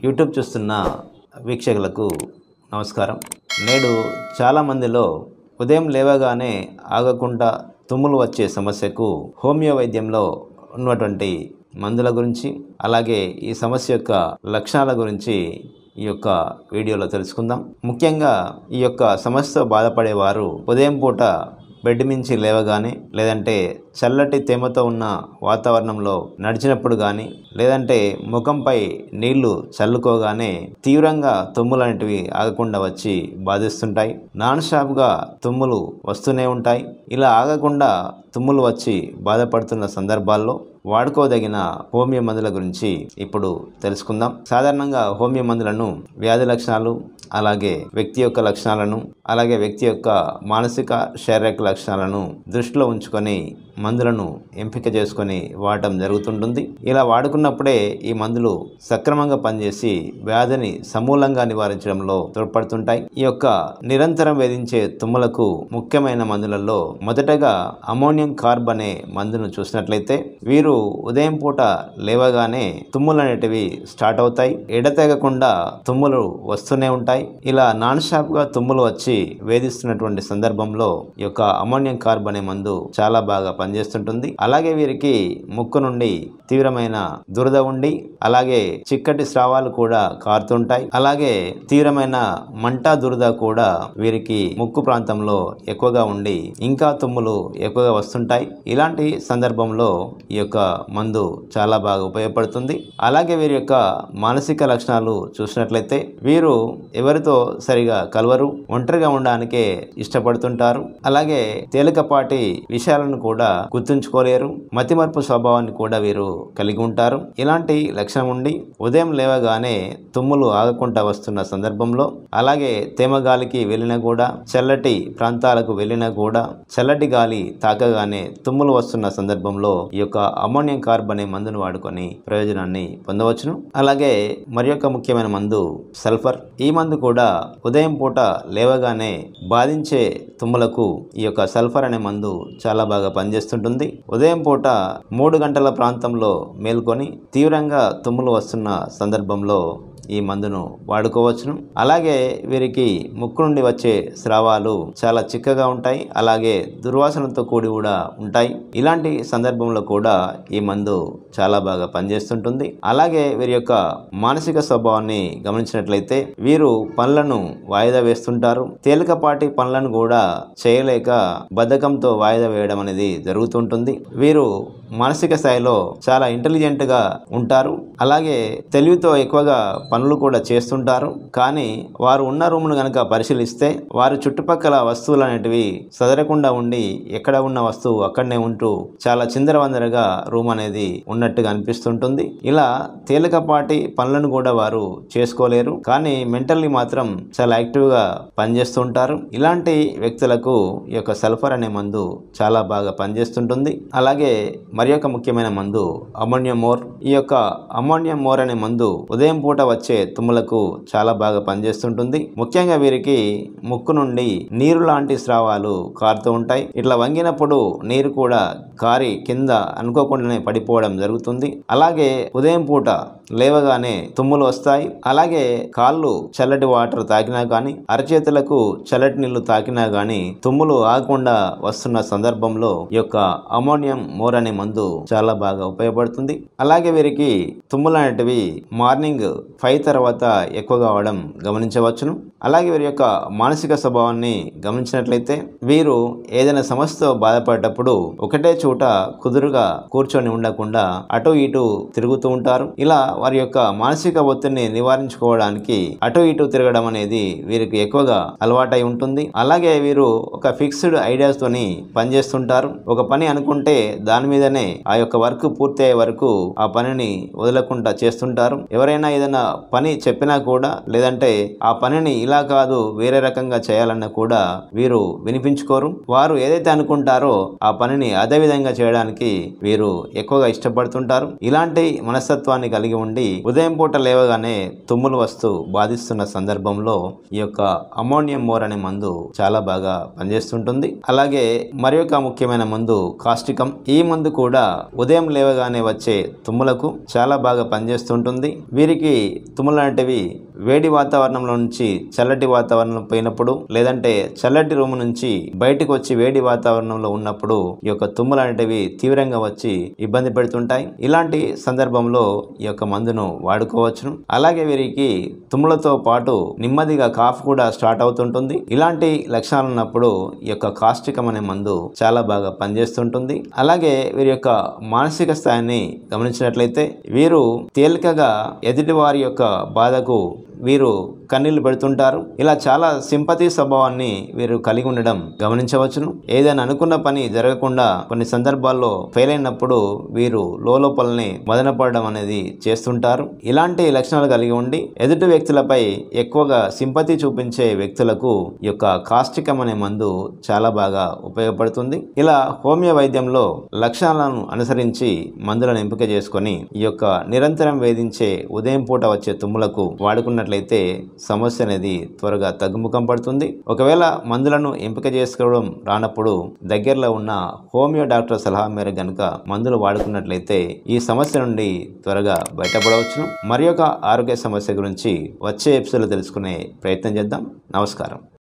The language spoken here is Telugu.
యూట్యూబ్ చూస్తున్న వీక్షకులకు నమస్కారం. నేడు చాలామందిలో ఉదయం లేవగానే ఆగకుండా తుమ్ములు వచ్చే సమస్యకు హోమియో వైద్యంలో ఉన్నటువంటి మందుల గురించి, అలాగే ఈ సమస్య యొక్క లక్షణాల గురించి ఈ యొక్క వీడియోలో తెలుసుకుందాం. ముఖ్యంగా ఈ యొక్క సమస్యతో బాధపడేవారు ఉదయం పూట బెడ్ మించి లేవగానే, లేదంటే చల్లటి తేమతో ఉన్న వాతావరణంలో నడిచినప్పుడు కానీ, లేదంటే ముఖంపై నీళ్లు చల్లుకోగానే తీవ్రంగా తుమ్ములు అనేటివి ఆగకుండా వచ్చి బాధిస్తుంటాయి. నాన్ స్టాప్గా తుమ్ములు వస్తూనే ఉంటాయి. ఇలా ఆగకుండా తుమ్ములు వచ్చి బాధపడుతున్న సందర్భాల్లో వాడుకోదగిన హోమియో మందుల గురించి ఇప్పుడు తెలుసుకుందాం. సాధారణంగా హోమియో మందులను వ్యాధి లక్షణాలు, అలాగే వ్యక్తి యొక్క లక్షణాలను, అలాగే వ్యక్తి యొక్క మానసిక శారీరక లక్షణాలను దృష్టిలో ఉంచుకొని మందులను ఎంపిక చేసుకొని వాడటం జరుగుతుంటుంది. ఇలా వాడుకున్నప్పుడే ఈ మందులు సక్రమంగా పనిచేసి వ్యాధిని సమూలంగా నివారించడంలో తోడ్పడుతుంటాయి. ఈ యొక్క నిరంతరం వేధించే తుమ్ములకు ముఖ్యమైన మందులలో మొదటగా అమోనియం కార్బ్ అనే మందును చూసినట్లయితే, వీరు ఉదయం పూట లేవగానే తుమ్ములు అనేటివి స్టార్ట్ అవుతాయి. ఎడతెగకుండా తుమ్ములు వస్తూనే ఉంటాయి. ఇలా నాన్ స్టాప్ గా తుమ్ములు వచ్చి వేధిస్తున్నటువంటి సందర్భంలో ఈ యొక్క అమోనియం కార్బ్ అనే మందు చాలా బాగా పనిచేస్తుంటుంది. అలాగే వీరికి ముక్కు నుండి తీవ్రమైన దురద ఉండి, అలాగే చిక్కటి స్రావాలు కూడా కారుతుంటాయి. అలాగే తీవ్రమైన మంట దురద కూడా వీరికి ముక్కు ప్రాంతంలో ఎక్కువగా ఉండి ఇంకా తుమ్ములు ఎక్కువగా వస్తుంటాయి. ఇలాంటి సందర్భంలో ఈ యొక్క మందు చాలా బాగా ఉపయోగపడుతుంది. అలాగే వీరి యొక్క మానసిక లక్షణాలు చూసినట్లయితే, వీరు ఎవరితో సరిగా కలవరు, ఒంటరిగా ఉండడానికే ఇష్టపడుతుంటారు. అలాగే తేలికపాటి విషయాలను కూడా గుర్తుంచుకోలేరు, మతిమరుపు స్వభావాన్ని కూడా వీరు కలిగి ఉంటారు. ఇలాంటి లక్షణం ఉండి ఉదయం లేవగానే తుమ్ములు ఆగకుండా వస్తున్న సందర్భంలో, అలాగే తేమ గాలికి వెళ్ళినా కూడా, చల్లటి ప్రాంతాలకు వెళ్ళినా కూడా చల్లటి గాలి తాకగానే తుమ్ములు వస్తున్న సందర్భంలో ఈ యొక్క అమోనియం కార్బ్ అనే మందును వాడుకొని ప్రయోజనాన్ని పొందవచ్చును. అలాగే మరి యొక్క ముఖ్యమైన మందు సల్ఫర్. ఈ మందు కూడా ఉదయం పూట లేవగానే బాధించే తుమ్ములకు ఈ యొక్క సల్ఫర్ అనే మందు చాలా బాగా పనిచేస్తుంటుంది. ఉదయం పూట 3 గంటల ప్రాంతంలో మేల్కొని తీవ్రంగా తుమ్ములు వస్తున్న సందర్భంలో ఈ మందును వాడుకోవచ్చును. అలాగే వీరికి ముక్కు నుండి వచ్చే స్రావాలు చాలా చిక్కగా ఉంటాయి, అలాగే దుర్వాసనతో కూడి కూడా ఉంటాయి. ఇలాంటి సందర్భంలో కూడా ఈ మందు చాలా బాగా పనిచేస్తుంటుంది. అలాగే వీరి యొక్క మానసిక స్వభావాన్ని గమనించినట్లయితే, వీరు పనులను వాయిదా వేస్తుంటారు. తేలికపాటి పనులను కూడా చేయలేక బద్ధకంతో వాయిదా వేయడం అనేది జరుగుతుంటుంది. వీరు మానసిక స్థాయిలో చాలా ఇంటెలిజెంట్ గా ఉంటారు. అలాగే తెలివితో ఎక్కువగా పనులు కూడా చేస్తుంటారు. కానీ వారు ఉన్న రూమ్ను కనుక పరిశీలిస్తే, వారి చుట్టుపక్కల వస్తువులు అనేటివి సదరకుండా ఉండి, ఎక్కడ ఉన్న వస్తువు అక్కడనే ఉంటూ చాలా చిందరవందరగా రూమ్ అనేది ఉన్నట్టుగా అనిపిస్తుంటుంది. ఇలా తేలికపాటి పనులను కూడా వారు చేసుకోలేరు, కానీ మెంటల్లీ మాత్రం చాలా యాక్టివ్ గా పనిచేస్తుంటారు. ఇలాంటి వ్యక్తులకు ఈ యొక్క సల్ఫర్ అనే మందు చాలా బాగా పనిచేస్తుంటుంది. అలాగే మరి యొక్క ముఖ్యమైన మందు అమోనియం మోర్. ఈ యొక్క అమోనియం మోర్ అనే మందు ఉదయం పూట వచ్చే తుమ్ములకు చాలా బాగా పనిచేస్తుంటుంది. ముఖ్యంగా వీరికి ముక్కు నుండి నీరు లాంటి స్రావాలు కారుతూ ఉంటాయి. ఇట్లా వంగినప్పుడు నీరు కూడా కారి కింద అనుకోకుండానే పడిపోవడం జరుగుతుంది. అలాగే ఉదయం పూట లేవగానే తుమ్ములు వస్తాయి. అలాగే కాళ్ళు చల్లటి వాటర్ తాకినా కానీ, అరచేతులకు చల్లటి నీళ్లు తాకినా కానీ తుమ్ములు ఆగకుండా వస్తున్న సందర్భంలో ఈ యొక్క అమోనియం మోర్ అనే మందు చాలా బాగా ఉపయోగపడుతుంది. అలాగే వీరికి తుమ్ములు అనేటివి మార్నింగ్ 5 తర్వాత ఎక్కువగా అవడం గమనించవచ్చును. అలాగే వీరి యొక్క మానసిక స్వభావాన్ని గమనించినట్లయితే, వీరు ఏదైనా సమస్యతో బాధపడేటప్పుడు ఒకటే చోట కుదురుగా కూర్చొని ఉండకుండా అటు ఇటు తిరుగుతూ ఉంటారు. ఇలా వారి యొక్క మానసిక ఒత్తిడిని నివారించుకోవడానికి అటు ఇటు తిరగడం అనేది వీరికి ఎక్కువగా అలవాటై ఉంటుంది. అలాగే వీరు ఒక ఫిక్స్డ్ ఐడియాస్ తోని పనిచేస్తుంటారు. ఒక పని అనుకుంటే దాని మీదనే ఆ యొక్క వర్క్ పూర్తి అయ్యే వరకు ఆ పనిని వదలకుండా చేస్తుంటారు. ఎవరైనా ఏదైనా పని చెప్పినా కూడా, లేదంటే ఆ పనిని ఇలా కాదు వేరే రకంగా చేయాలన్నా కూడా వీరు వినిపించుకోరు. వారు ఏదైతే అనుకుంటారో ఆ పనిని అదే విధంగా చేయడానికి వీరు ఎక్కువగా ఇష్టపడుతుంటారు. ఇలాంటి మనస్తత్వాన్ని కలిగి ఉండి ఉదయం పూట లేవగానే తుమ్ములు వస్తూ బాధిస్తున్న సందర్భంలో ఈ యొక్క అమోనియం మోర్ అనే మందు చాలా బాగా పనిచేస్తుంటుంది. అలాగే మరి ఒక ముఖ్యమైన మందు కాస్టికం. ఈ మందు కూడా ఉదయం లేవగానే వచ్చే తుమ్ములకు చాలా బాగా పనిచేస్తుంటుంది. వీరికి తుమ్ములు అనేటివి వేడి వాతావరణంలో నుంచి చల్లటి వాతావరణం పోయినప్పుడు, లేదంటే చల్లటి రూమ్ నుంచి బయటకు వచ్చి వేడి వాతావరణంలో ఉన్నప్పుడు ఈ యొక్క తుమ్ములు అనేటివి తీవ్రంగా వచ్చి ఇబ్బంది పెడుతుంటాయి. ఇలాంటి సందర్భంలో ఈ యొక్క మందును వాడుకోవచ్చును. అలాగే వీరికి తుమ్ములతో పాటు నెమ్మదిగా కాఫ్ కూడా స్టార్ట్ అవుతుంటుంది. ఇలాంటి లక్షణాలు ఉన్నప్పుడు ఈ యొక్క కాస్టికం అనే మందు చాలా బాగా పనిచేస్తుంటుంది. అలాగే వీరి యొక్క మానసిక స్థాయిని గమనించినట్లయితే వీరు తేలికగా ఎదుటి వారి యొక్క బాధకు వీరు కన్నీళ్లు పెడుతుంటారు. ఇలా చాలా సింపతి స్వభావాన్ని వీరు కలిగి ఉండడం గమనించవచ్చును. ఏదైనా అనుకున్న పని జరగకుండా కొన్ని సందర్భాల్లో ఫెయిల్ అయినప్పుడు వీరు లోపలనే మదనపడడం అనేది చేస్తుంటారు. ఇలాంటి లక్షణాలు కలిగి ఉండి ఎదుటి వ్యక్తులపై ఎక్కువగా సింపతి చూపించే వ్యక్తులకు ఈ యొక్క కాస్టికం అనే మందు చాలా బాగా ఉపయోగపడుతుంది. ఇలా హోమియో వైద్యంలో లక్షణాలను అనుసరించి మందులను ఎంపిక చేసుకొని ఈ యొక్క నిరంతరం వేధించే ఉదయం పూట వచ్చే తుమ్ములకు వాడుకున్నట్లయితే సమస్య అనేది త్వరగా తగ్గుముఖం పడుతుంది. ఒకవేళ మందులను ఎంపిక చేసుకోవడం రానప్పుడు దగ్గరలో ఉన్న హోమియో డాక్టర్ సలహా మేరకు గనుక మందులు వాడుకున్నట్లయితే ఈ సమస్య నుండి త్వరగా బయటపడవచ్చును. మరి ఒక ఆరోగ్య సమస్య గురించి వచ్చే ఎపిసోడ్లో తెలుసుకునే ప్రయత్నం చేద్దాం. నమస్కారం.